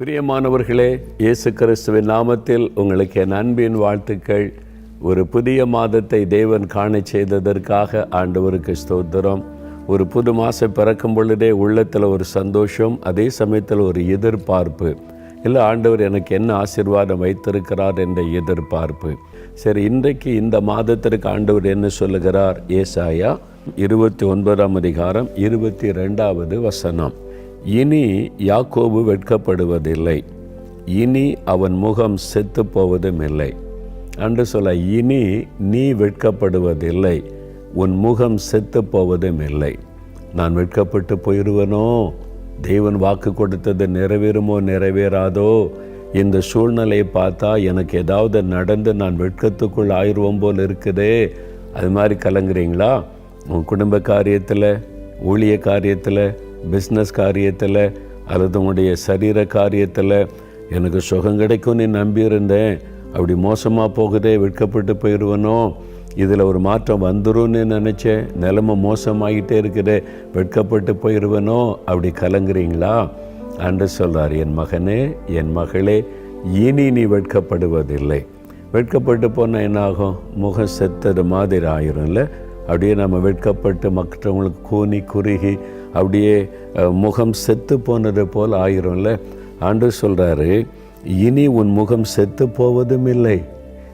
பிரியமானவர்களே, இயேசு கிறிஸ்துவின் நாமத்தில் உங்களுக்கு என் அன்பின் வாழ்த்துக்கள். ஒரு புதிய மாதத்தை தேவன் காண செய்ததற்காக ஆண்டவருக்கு ஸ்தோத்திரம். ஒரு புது மாதம் பிறக்கும் பொழுதே உள்ளத்தில் ஒரு சந்தோஷம், அதே சமயத்தில் ஒரு எதிர்பார்ப்பு. இல்லை, ஆண்டவர் எனக்கு என்ன ஆசீர்வாதம் வைத்திருக்கிறார் என்ற எதிர்பார்ப்பு. சரி, இன்றைக்கு இந்த மாதத்திற்கு ஆண்டவர் என்ன சொல்லுகிறார்? ஏசாயா 29ஆம் அதிகாரம் 22வது வசனம். இனி யாக்கோபு வெட்கப்படுவதில்லை, இனி அவன் முகம் செத்து போவதும் இல்லை. அன்று சொல்ல, இனி நீ வெட்கப்படுவதில்லை, உன் முகம் செத்து போவதும் இல்லை. நான் வெட்கப்பட்டு போயிடுவனோ? தேவன் வாக்கு கொடுத்தது நிறைவேறுமோ நிறைவேறாதோ? இந்த சூழ்நிலையை பார்த்தா எனக்கு ஏதாவது நடந்து நான் வெட்கத்துக்குள் ஆயிடுவோம் போல் இருக்குதே. அது மாதிரி கலங்குறீங்களா? உன் குடும்ப காரியத்தில், ஊழிய காரியத்தில், பிஸ்னஸ் காரியத்தில், அல்லது உங்களுடைய சரீர காரியத்தில் எனக்கு சுகம் கிடைக்கும்னு நம்பியிருந்தேன், அப்படி மோசமாக போகுதே, வெட்கப்பட்டு போயிடுவனோ? இதில் ஒரு மாற்றம் வந்துரும்னு நினச்சேன், நிலைமை மோசமாகிட்டே இருக்குதே, வெட்கப்பட்டு போயிடுவனோ? அப்படி கலங்குறீங்களா? அன்று சொல்கிறார், என் மகனே, என் மகளே, இனி நீ வெட்கப்படுவதில்லை. வெட்கப்பட்டு போனால் என்ன ஆகும்? முகம் செத்தது மாதிரி ஆயிரும்ல. அப்படியே நம்ம வெட்கப்பட்டு மற்றவங்களுக்கு கூனி குறுகி அப்படியே முகம் செத்து போனது போல் ஆயிரும்ல. ஆண்டவர் சொல்கிறாரு, இனி உன் முகம் செத்து போவதும் இல்லை.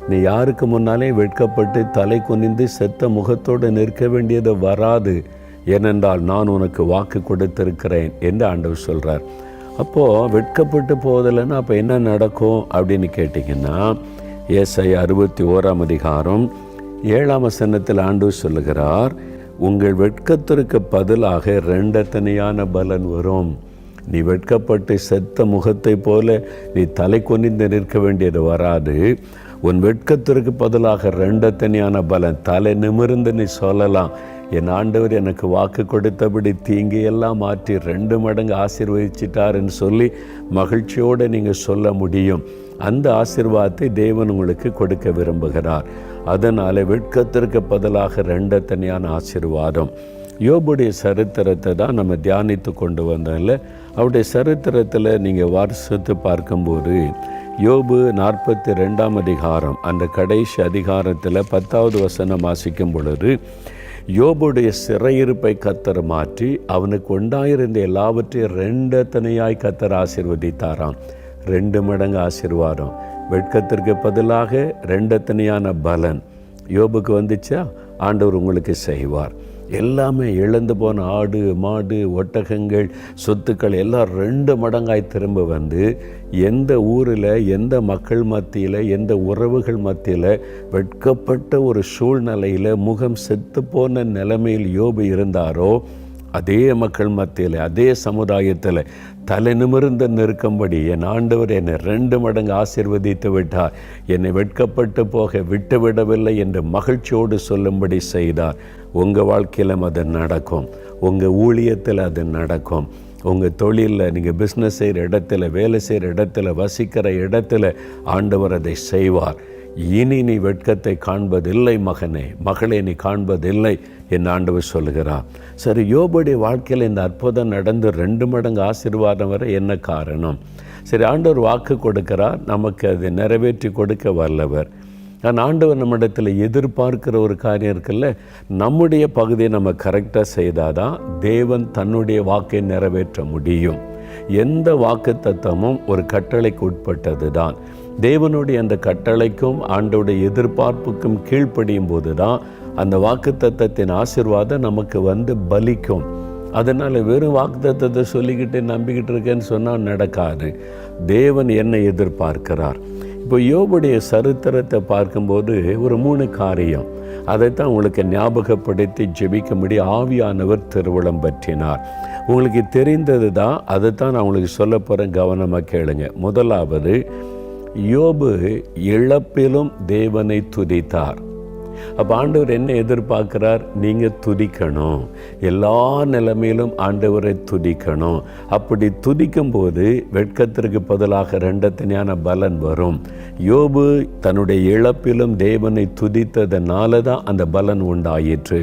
நீ யாருக்கு முன்னாலே வெட்கப்பட்டு தலை குனிந்து செத்த முகத்தோடு நிற்க வேண்டியது வராது. ஏனென்றால் நான் உனக்கு வாக்கு கொடுத்திருக்கிறேன் என்று ஆண்டவர் சொல்கிறார். அப்போது வெட்கப்பட்டு போவதில்லைன்னா அப்போ என்ன நடக்கும் அப்படின்னு கேட்டிங்கன்னா, ஏசாயா 61ஆம் அதிகாரம் 7ஆம் வசனத்தில் ஆண்டவர் சொல்லுகிறார், உங்கள் வெட்கத்திற்கு பதிலாக ரெண்டத்தனையான பலன் வரும். நீ வெட்கப்பட்டு செத்த முகத்தை போல நீ தலை குனிந்து நிற்க வேண்டியது வராது. உன் வெட்கத்திற்கு பதிலாக ரெண்டத்தனையான பலன், தலை நிமிர்ந்து நீ சொல்லலாம், என் ஆண்டவர் எனக்கு வாக்கு கொடுத்தபடி தீங்கையெல்லாம் மாற்றி 2 மடங்கு ஆசீர்வதிச்சிட்டாருன்னு சொல்லி மகிழ்ச்சியோடு நீங்கள் சொல்ல முடியும். அந்த ஆசீர்வாதத்தை தேவன் உங்களுக்கு கொடுக்க விரும்புகிறார். அதனால் வெட்கத்திற்கு பதிலாக ரெண்டத்தனையான ஆசீர்வாதம். யோபுடைய சரித்திரத்தை தான் நம்ம தியானித்து கொண்டு வந்தோம்ல. அவருடைய சரித்திரத்தில் நீங்கள் வாசித்து பார்க்கும்போது, யோபு 42ஆம் அதிகாரம் அந்த கடைசி அதிகாரத்தில் 10வது வசனம் வாசிக்கும் பொழுது, யோபுடைய சிறையிருப்பை கர்த்தர் மாற்றி அவனுக்கு உண்டாயிருந்த எல்லாவற்றையும் ரெண்டத்தனையாய் கர்த்தர் ஆசீர்வதித்தாராம். 2 மடங்கு ஆசீர்வாதம். வெட்கத்திற்கு பதிலாக ரெண்டத்தனையான பலன் யோபுக்கு வந்துச்சா? ஆண்டவர் உங்களுக்கு செய்வார். எல்லாமே இழந்து போன ஆடு, மாடு, ஒட்டகங்கள், சொத்துக்கள் எல்லாம் 2 மடங்காய் திரும்ப வந்து எந்த ஊரில், எந்த மக்கள் மத்தியில், எந்த உறவுகள் மத்தியில் வெட்கப்பட்ட ஒரு சூழ்நிலையில் முகம் செத்து போன நிலைமையில் யோபு இருந்தாரோ, அதே மக்கள் மத்தியில், அதே சமுதாயத்தில் தலை நிமிர்ந்து நிற்கும்படி என் ஆண்டவர் என்னை 2 மடங்கு ஆசீர்வதித்து விட்டார், என்னை வெட்கப்பட்டு போக விட்டு விடவில்லை என்று மகிழ்ச்சியோடு சொல்லும்படி செய்தார். உங்கள் வாழ்க்கையில் அது நடக்கும், உங்கள் ஊழியத்தில் அது நடக்கும், உங்கள் தொழிலில், நீங்கள் பிஸ்னஸ் செய்கிற இடத்துல, வேலை செய்கிற இடத்துல, வசிக்கிற இடத்துல ஆண்டவர் அதை செய்வார். இனி நீ வெட்கத்தை காண்பதில்லை மகனே, மகளே, நீ காண்பதில்லை என் ஆண்டவர் சொல்லுகிறார். சரி, யோபுடைய வாழ்க்கையில் இந்த அற்புதம் நடந்து 2 மடங்கு ஆசீர்வாதம் வர என்ன காரணம்? சரி, ஆண்டவர் வாக்கு கொடுக்கிறார், நமக்கு அதை நிறைவேற்றி கொடுக்க வல்லவர். ஆனால் ஆண்டவர் நம்மிடத்தில் எதிர்பார்க்கிற ஒரு காரியம் இருக்குல்ல, நம்முடைய பகுதியை நம்ம கரெக்டாக செய்தாதான் தேவன் தன்னுடைய வாக்கை நிறைவேற்ற முடியும். எந்த வாக்கு தத்தமும் ஒரு கட்டளைக்கு உட்பட்டது தான். தேவனுடைய அந்த கட்டளைக்கும் ஆண்டோடைய எதிர்பார்ப்புக்கும் கீழ்ப்படியும் போது தான் அந்த வாக்கு தத்தத்தின் ஆசீர்வாதம் நமக்கு வந்து பலிக்கும். அதனால் வெறும் வாக்கு தத்தத்தை சொல்லிக்கிட்டு நம்பிக்கிட்டு இருக்கேன்னு சொன்னால் நடக்காது. தேவன் என்னை எதிர்பார்க்கிறார். இப்போ யோபுடைய சரித்திரத்தை பார்க்கும்போது ஒரு 3 காரியம், அதைத்தான் உங்களுக்கு ஞாபகப்படுத்தி ஜெபிக்கும்படி ஆவியானவர் திருவுளம் பற்றினார். உங்களுக்கு தெரிந்தது தான், அதைத்தான் நான் உங்களுக்கு சொல்ல போகிறேன், கவனமாக கேளுங்க. முதலாவது, யோபு இழப்பிலும் தேவனை துதித்தார். அப்போ ஆண்டவர் என்ன எதிர்பார்க்கிறார்? நீங்கள் துதிக்கணும், எல்லா நிலைமையிலும் ஆண்டவரை துதிக்கணும். அப்படி துதிக்கும் போது வெட்கத்திற்கு பதிலாக ரெண்டத்தனையான பலன் வரும். யோபு தன்னுடைய இழப்பிலும் தேவனை துதித்ததனால தான் அந்த பலன் உண்டாயிற்று.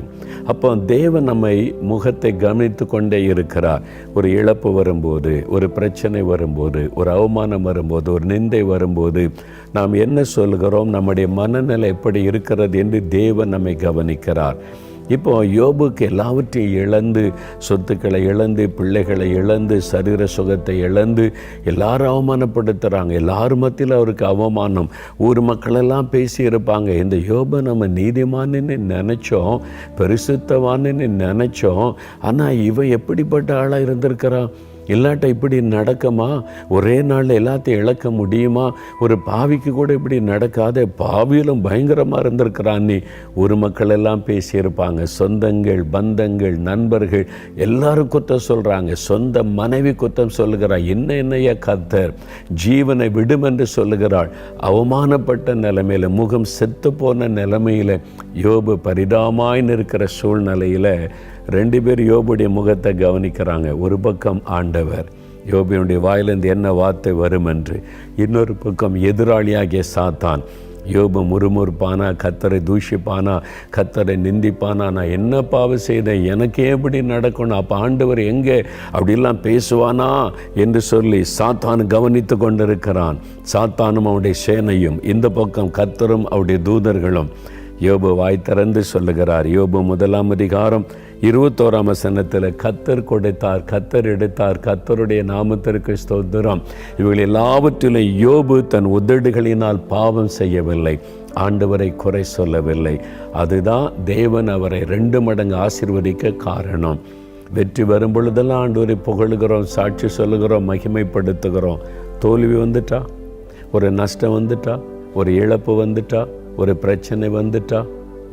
அப்போ தேவன் நம்மை முகத்தை கவனித்து கொண்டே இருக்கிறார். ஒரு இழப்பு வரும்போது, ஒரு பிரச்சனை வரும்போது, ஒரு அவமானம் வரும்போது, ஒரு நிந்தை வரும்போது நாம் என்ன சொல்கிறோம், நம்முடைய மனநிலை எப்படி இருக்கிறது என்று தேவன் நம்மை கவனிக்கிறார். இப்போ யோபுக்கு எல்லாவற்றையும் இழந்து, சொத்துக்களை இழந்து, பிள்ளைகளை இழந்து, சரீர சுகத்தை இழந்து, எல்லாரும் அவமானப்படுத்துகிறாங்க. எல்லாரும் மத்தியில் அவருக்கு அவமானம். ஊர் மக்களெல்லாம் பேசியிருப்பாங்க, இந்த யோபை நம்ம நீதிமான்னு நினச்சோம், பரிசுத்தவான்னு நினச்சோம், ஆனால் இவன் எப்படிப்பட்ட ஆளாக இருந்திருக்கிறான், இல்லாட்ட இப்படி நடக்குமா, ஒரே நாளில் எல்லாத்தையும் இழக்க முடியுமா, ஒரு பாவிக்கு கூட இப்படி நடக்காத, பாவியிலும் பயங்கரமாக இருந்திருக்கிறான் நீ. ஒரு மக்கள் எல்லாம் பேசியிருப்பாங்க. சொந்தங்கள், பந்தங்கள், நண்பர்கள் எல்லாரும் குற்றம் சொல்கிறாங்க. சொந்த மனைவி குற்றம் சொல்லுகிறாள், என்னைய கர்த்தர் ஜீவனை விடும் என்று சொல்லுகிறாள். அவமானப்பட்ட நிலைமையில், முகம் செத்து போன நிலைமையில், யோபு பரிதாபமாய் இருக்கிற சூழ்நிலையில் 2 பேர் யோபுடைய முகத்தை கவனிக்கிறாங்க. ஒரு பக்கம் ஆண்டவர், யோபுடைய வாயிலிருந்து என்ன வார்த்தை வரும் என்று. இன்னொரு பக்கம் எதிராளியாகிய சாத்தான். யோபு முறுமுறுப்பானா, கர்த்தரை தூஷிப்பானா, கர்த்தரை நிந்திப்பானா, நான் என்ன பாவம் செய்தேன், எனக்கே எப்படி நடக்கணும், அப்போ ஆண்டவர் எங்கே, அப்படிலாம் பேசுவானா என்று சொல்லி சாத்தான் கவனித்து கொண்டிருக்கிறான். சாத்தானும் அவனுடைய சேனையும், இந்த பக்கம் கர்த்தரும் அவருடைய தூதர்களும். யோபு வாய் திறந்து சொல்லுகிறார். யோபு 1 அதிகாரம் 21 வசனத்தில், கர்த்தர் கொடுத்தார், கர்த்தர் எடுத்தார், கர்த்தருடைய நாமத்திற்கு ஸ்தோத்திரம். இவர்கள் எல்லாவற்றிலும் யோபு தன் உதடுகளினால் பாவம் செய்யவில்லை, ஆண்டவரை குறை சொல்லவில்லை. அதுதான் தேவன் அவரை 2 மடங்கு ஆசீர்வதிக்க காரணம். வெற்றி வரும் பொழுதெல்லாம் ஆண்டவரை புகழுகிறோம், சாட்சி சொல்லுகிறோம், மகிமைப்படுத்துகிறோம். தோல்வி வந்துட்டா, ஒரு நஷ்டம் வந்துட்டா, ஒரு இழப்பு வந்துட்டா, ஒரு பிரச்சனை வந்துட்டா,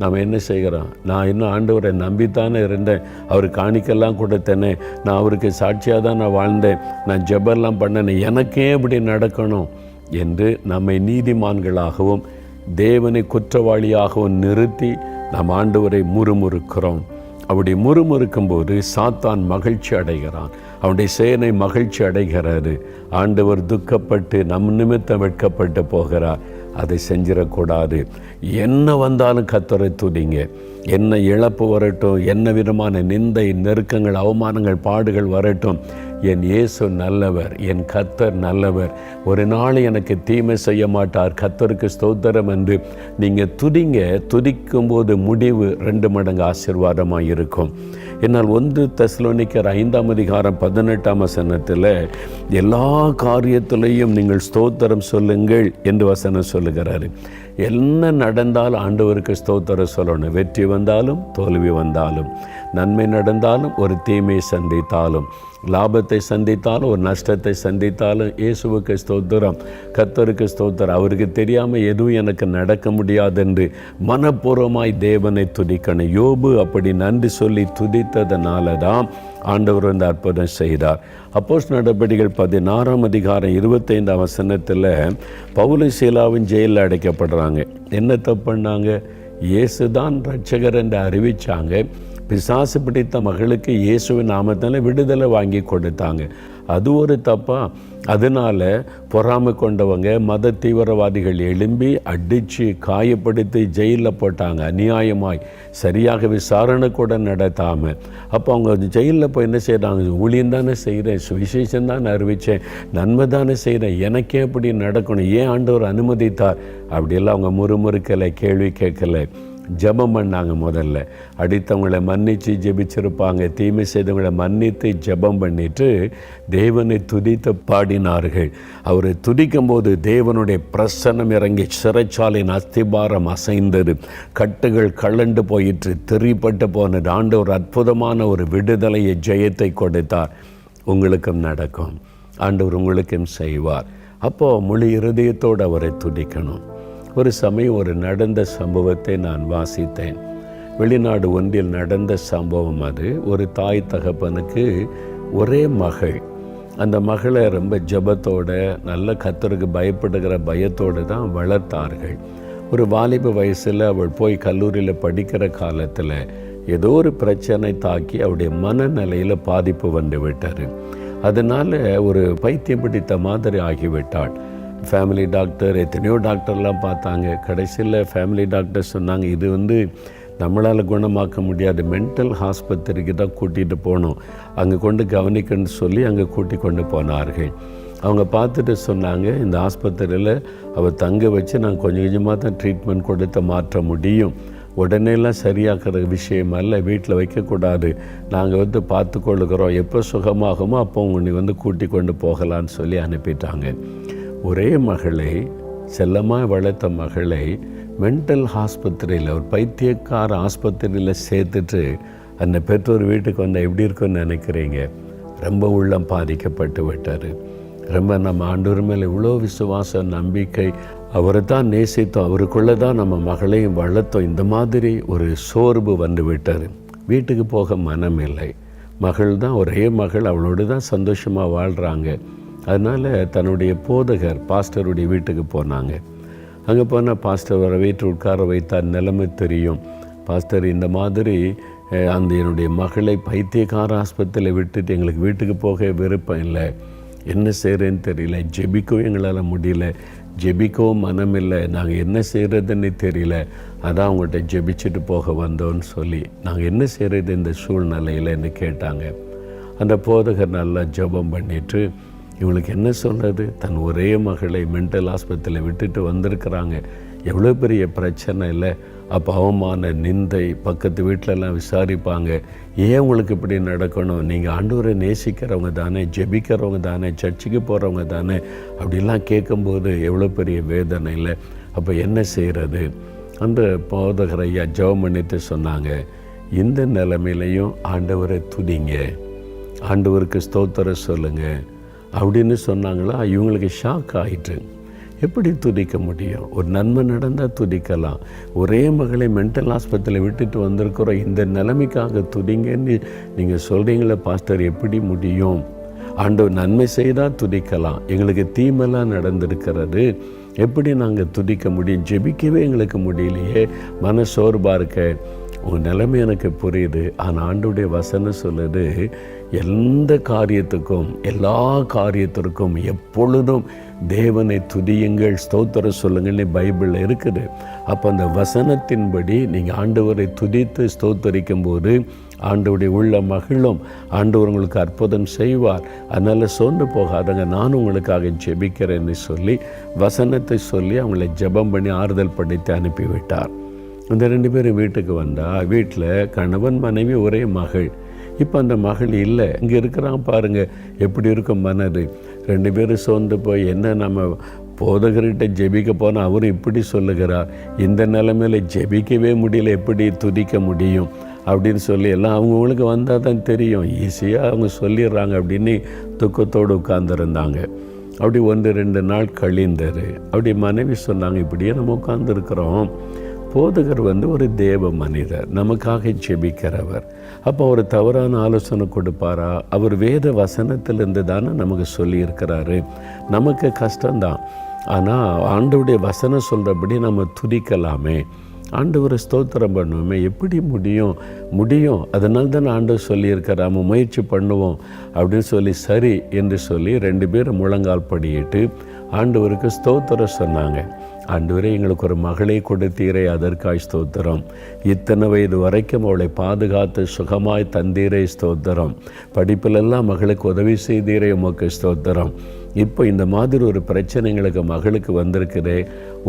நாம் என்ன செய்கிறோம்? நான் இன்னும் ஆண்டவரை நம்பித்தானே இருந்தேன், அவர் காணிக்கெல்லாம் கொடுத்தேனே, நான் அவருக்கு சாட்சியாக தான் நான் வாழ்ந்தேன், நான் ஜெபெல்லாம் பண்ணேனே, எனக்கே இப்படி நடக்கணும் என்று நம்மை நீதிமான்களாகவும் தேவனை குற்றவாளியாகவும் நிறுத்தி நாம் ஆண்டவரை முறுமுறுக்கிறோம். அப்படி முறுமுறுக்கும் போது சாத்தான் மகிழ்ச்சி அடைகிறான், அவனுடைய சேனை மகிழ்ச்சி அடைகிறாரு. ஆண்டவர் துக்கப்பட்டு நம் நிமித்தம் வெட்கப்பட்டு போகிறார். அதை செஞ்சிடக்கூடாது. என்ன வந்தாலும் கர்த்தரை துதிங்க. என்ன இழப்பு வரட்டும், என்ன விதமான நிந்தை, நெருக்கங்கள், அவமானங்கள், பாடுகள் வரட்டும், என் இயேசு நல்லவர், என் கர்த்தர் நல்லவர், ஒரு நாள் எனக்கு தீமை செய்ய மாட்டார், கர்த்தருக்கு ஸ்தோத்திரம் என்று நீங்கள் துதிங்க. துதிக்கும்போது முடிவு 2 மடங்கு ஆசீர்வாதமாக இருக்கும். என்னால் 1 தெசலோனிக்கர் 5 அதிகாரம் 18 வசனத்தில், எல்லா காரியத்திலையும் நீங்கள் ஸ்தோத்திரம் சொல்லுங்கள் என்று வசனம் சொல்லுகிறாரு. என்ன நடந்தாலும் ஆண்டவருக்கு ஸ்தோத்திரம் சொல்லணும். வெற்றி வந்தாலும் தோல்வி வந்தாலும், நன்மை நடந்தாலும் ஒரு தீமையை சந்தித்தாலும், லாபத்தை சந்தித்தாலும் ஒரு நஷ்டத்தை சந்தித்தாலும் இயேசுவுக்கு ஸ்தோத்திரம், கர்த்தருக்கு ஸ்தோத்திரம். அவருக்கு தெரியாமல் எதுவும் எனக்கு நடக்க முடியாதென்று மனப்பூர்வமாய் தேவனை துதிக்கணும். யோபு அப்படி நன்றி சொல்லி துதித்ததனால தான் ஆண்டவர் வந்து அற்புதம் செய்தார். அப்போஸ்தலர் நடபடிகள் 16 அதிகாரம் 25 வசனத்தில் பவுலும் சீலாவும் ஜெயிலில் அடைக்கப்படுறாங்க. என்ன தப்பு பண்ணாங்க? இயேசு தான் ரட்சகர் என்று அறிவித்தாங்க. பிசாசு பிடித்த மகளுக்கு இயேசுவின் நாமத்தால் விடுதலை வாங்கி கொடுத்தாங்க. அது ஒரு தப்பா? அதனால் பொறாமை கொண்டவங்க, மத தீவிரவாதிகள் எழும்பி அடித்து காயப்படுத்தி ஜெயிலில் போட்டாங்க அநியாயமாய், சரியாக விசாரணை கூட நடத்தாமல். அப்போ அவங்க ஜெயிலில் போய் என்ன செய்கிறாங்க? ஊழியம் தானே செய்கிறேன், சுவிசேஷம் தானே அறிவித்தேன், நன்மை தானே செய்கிறேன், எனக்கே எப்படி நடக்கணும், ஏன் ஆண்டவர் அனுமதித்தார்? அப்படியெல்லாம் அவங்க முறுமுறுக்கலை, கேள்வி கேட்கலை, ஜெபம் பண்ணாங்க. முதல்ல அடித்தவங்களை மன்னித்து ஜெபிச்சிருப்பாங்க, தீமை செய்தவங்களை மன்னித்து ஜெபம் பண்ணிட்டு தேவனை துதித்து பாடினார்கள். அவரை துதிக்கும் போது தேவனுடைய பிரசன்னம் இறங்கி சிறைச்சாலையின் அஸ்திபாரம் அசைந்தது, கட்டுகள் கலண்டு போயிற்று, திரிப்பட்டு போனது. ஆண்டவர் அற்புதமான ஒரு விடுதலையை, ஜெயத்தை கொடுத்தார். உங்களுக்கும் நடக்கும், ஆண்டவர் உங்களுக்கும் செய்வார். அப்போது முழு இருதயத்தோடு அவரை துதிக்கணும். ஒரு சமயம் ஒரு நடந்த சம்பவத்தை நான் வாசித்தேன். வெளிநாடு ஒன்றில் நடந்த சம்பவம் அது. ஒரு தாய் தகப்பனுக்கு ஒரே மகள். அந்த மகளை ரொம்ப ஜெபத்தோடு, நல்ல கர்த்தருக்கு பயப்படுகிற பயத்தோடு தான் வளர்த்தார்கள். ஒரு வாலிப வயசில் அவள் போய் கல்லூரியில் படிக்கிற காலத்தில் ஏதோ ஒரு பிரச்சனை தாக்கி அவருடைய மனநிலையில் பாதிப்பு வந்து விட்டார். அதனால் ஒரு பைத்தியம் பிடித்த மாதிரி ஆகிவிட்டாள். ஃபேமிலி டாக்டர், எத்தனையோ டாக்டர்லாம் பார்த்தாங்க. கடைசியில் ஃபேமிலி டாக்டர் சொன்னாங்க, இது நம்மளால் குணமாக்க முடியாது, மென்டல் ஆஸ்பத்திரிக்கு தான் கூட்டிகிட்டு போகணும், அங்கே கொண்டு கவனிக்கணும்னு சொல்லி அங்கே கூட்டி கொண்டு போனார்கள். அவங்க பார்த்துட்டு சொன்னாங்க, இந்த ஆஸ்பத்திரியில் அவள் தங்க வச்சு நாங்கள் கொஞ்சம் கொஞ்சமாக தான் ட்ரீட்மெண்ட் கொடுத்து மாற்ற முடியும், உடனேலாம் சரியாக்குற விஷயம் அல்ல, வீட்டில் வைக்கக்கூடாது, நாங்கள் பார்த்துக்கொள்ளுக்கிறோம், எப்போ சுகமாகுமோ அப்போ உன்னை கூட்டி கொண்டு போகலான்னு சொல்லி அனுப்பிட்டாங்க. ஒரே மகளை, செல்லமாக வளர்த்த மகளை மென்டல் ஆஸ்பத்திரியில், ஒரு பைத்தியக்கார ஆஸ்பத்திரியில் சேர்த்துட்டு அந்த பெற்றோர் வீட்டுக்கு வந்தால் எப்படி இருக்குன்னு நினைக்கிறீங்க? ரொம்ப உள்ளம் பாதிக்கப்பட்டு விட்டார். ரொம்ப நம்ம ஆண்டவர் மேலே இவ்வளோ விசுவாசம், நம்பிக்கை, அவரை தான் நேசித்தோம், அவருக்குள்ளே தான் நம்ம மகளையும் வளர்த்தோம், இந்த மாதிரி ஒரு சோர்வு வந்து விட்டார். வீட்டுக்கு போக மனம் இல்லை. மகள் தான், ஒரே மகள், அவளோடு தான் சந்தோஷமாக வாழ்கிறாங்க. அதனால் தன்னுடைய போதகர் பாஸ்டருடைய வீட்டுக்கு போனாங்க. அங்கே போனால் பாஸ்டர் வர வீட்டு உட்கார வைத்தார். நிலைமை தெரியும். பாஸ்டர், இந்த மாதிரி என்னுடைய மகளை பைத்தியக்கார ஆஸ்பத்திரியில் விட்டுட்டு எங்களுக்கு வீட்டுக்கு போக விருப்பம் இல்லை, என்ன செய்கிறேன்னு தெரியல, ஜெபிக்கவும் எங்களால் முடியல, ஜெபிக்கவும் மனம் இல்லை, நாங்கள் என்ன செய்கிறதுன்னு தெரியல, அதான் அவங்கள்ட்ட ஜெபிச்சுட்டு போக வந்தோன்னு சொல்லி, நாங்கள் என்ன செய்கிறது இந்த சூழ்நிலையில்ன்னு கேட்டாங்க. அந்த போதகர் நல்லா ஜெபம் பண்ணிவிட்டு, இவங்களுக்கு என்ன சொல்கிறது, தன் ஒரே மகளை மென்டல் ஆஸ்பத்திரியில் விட்டுட்டு வந்திருக்கிறாங்க, எவ்வளோ பெரிய பிரச்சனை இல்லை, அப்போ அவமான நிந்தை, பக்கத்து வீட்டிலலாம் விசாரிப்பாங்க, ஏன் உங்களுக்கு இப்படி நடக்கணும், நீங்கள் ஆண்டவரை நேசிக்கிறவங்க தானே, ஜெபிக்கிறவங்க தானே, சர்ச்சுக்கு போகிறவங்க தானே, அப்படிலாம் கேட்கும்போது எவ்வளோ பெரிய வேதனை இல்லை, அப்போ என்ன செய்கிறது? அந்த போதகர் ஐயா ஜெபம் பண்ணிட்டு சொன்னாங்க, இந்த நிலைமையிலையும் ஆண்டவரை துதிங்க, ஆண்டவருக்கு ஸ்தோத்திரம் சொல்லுங்கள் அப்படின்னு சொன்னாங்களா. இவங்களுக்கு ஷாக் ஆகிட்டு, எப்படி துதிக்க முடியும்? ஒரு நன்மை நடந்தால் துதிக்கலாம், ஒரே மகளை மென்டல் ஆஸ்பத்திரியில் விட்டுட்டு வந்திருக்கிறோம், இந்த நிலைமைக்காக துதிங்கன்னு நீங்கள் சொல்கிறீங்களே பாஸ்டர், எப்படி முடியும்? ஆண்டவர் நன்மை செய்தால் துதிக்கலாம், எங்களுக்கு தீமெல்லாம் நடந்திருக்கிறது, எப்படி நாங்கள் துதிக்க முடியும்? ஜெபிக்கவே எங்களுக்கு முடியலையே, மன சோர்வாக இருக்க. உங்கள் நிலைமை எனக்கு புரியுது, ஆனால் ஆண்டவருடைய வசனம் சொல்லுது, எந்த காரியத்துக்கும், எல்லா காரியத்திற்கும் எப்பொழுதும் தேவனை துதியுங்கள், ஸ்தோத்திரம் சொல்லுங்கள்னு பைபிளில் இருக்குது. அப்போ அந்த வசனத்தின்படி நீங்கள் ஆண்டவரை துதித்து ஸ்தோத்தரிக்கும் போது ஆண்டவருடைய உள்ள மகிழும், ஆண்டவர் உங்களுக்கு அற்புதம் செய்வார். அதனால் சோர்ந்து போகாதங்க, நான் உங்களுக்காக ஜெபிக்கிறேன்னு சொல்லி வசனத்தை சொல்லி அவங்கள ஜெபம் பண்ணி ஆறுதல் படுத்தி அனுப்பிவிட்டார். இந்த 2 பேரும் வீட்டுக்கு வந்தால், வீட்டில் கணவன் மனைவி ஒரே மகள். இப்போ அந்த மகள் இல்லை, இங்கே இருக்கிறாங்க பாருங்கள், எப்படி இருக்கும் மனது. 2 பேரும் சோர்ந்து போய், என்ன நம்ம போதகர்கிட்ட ஜெபிக்க போனால் அவரும் இப்படி சொல்லுகிறார், இந்த நிலைமையில் ஜெபிக்கவே முடியல, எப்படி துதிக்க முடியும் அப்படின்னு சொல்லி எல்லாம் அவங்களுக்கு வந்தால் தான் தெரியும், ஈஸியாக அவங்க சொல்லிடுறாங்க அப்படின்னு துக்கத்தோடு உட்கார்ந்துருந்தாங்க. அப்படி 1-2 நாள் கழிந்தார். அப்படி மனைவி சொன்னாங்க, இப்படியே நம்ம உட்கார்ந்துருக்குறோம், போதகர் ஒரு தேவ மனிதர், நமக்காக ஜெபிக்கிறவர், அப்போ ஒரு தவறான ஆலோசனை கொடுப்பாரா? அவர் வேத வசனத்திலிருந்து தானே நமக்கு சொல்லியிருக்கிறாரு. நமக்கு கஷ்டம்தான், ஆனால் ஆண்டவருடைய வசனம் சொல்கிறபடி நம்ம துதிக்கலாமே, ஆண்டவரை ஸ்தோத்திரம் பண்ணுவோமே, எப்படி முடியும் அதனால தான் ஆண்டவர் சொல்லியிருக்கிறார், நம்ம முயற்சி பண்ணுவோம் அப்படின்னு சொல்லி சரி என்று சொல்லி 2 பேரும் முழங்கால் படியிட்டு ஆண்டவருக்கு ஸ்தோத்திரம் சொன்னாங்க. ஆண்டவரே, எங்களுக்கு ஒரு மகளை கொடுத்தீரே, அதற்காய் ஸ்தோத்திரம், இத்தனை வயது வரைக்கும் அவளை பாதுகாத்து சுகமாய் தந்தீரே ஸ்தோத்திரம், படிப்பிலெல்லாம் மகளுக்கு உதவி செய்தீரே உமக்கு ஸ்தோத்திரம், இப்போ இந்த மாதிரி ஒரு பிரச்சனை எங்களுக்கு மகளுக்கு வந்திருக்குதே,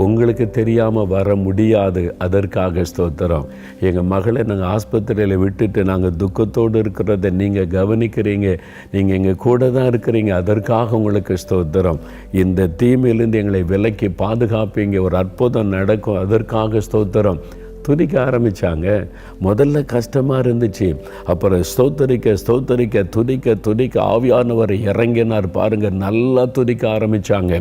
உங்களுக்கு தெரியாமல் வர முடியாது, அதற்காக ஸ்தோத்திரம், எங்கள் மகளை நாங்கள் ஆஸ்பத்திரியில் விட்டுட்டு நாங்கள் துக்கத்தோடு இருக்கிறத நீங்கள் கவனிக்கிறீங்க, நீங்கள் எங்கள் கூட தான் இருக்கிறீங்க, அதற்காக உங்களுக்கு ஸ்தோத்திரம், இந்த தீமையிலிருந்து எங்களை விலக்கி பாதுகாப்பீங்க, ஒரு அற்புதம் நடக்கும், அதற்காக ஸ்தோத்திரம். துதிக்க ஆரம்பித்தாங்க. முதல்ல கஷ்டமாக இருந்துச்சு, அப்புறம் ஸ்தோத்தரிக்க துதிக்க ஆவியானவர் இறங்கினார் பாருங்கள், நல்லா துதிக்க ஆரம்பித்தாங்க,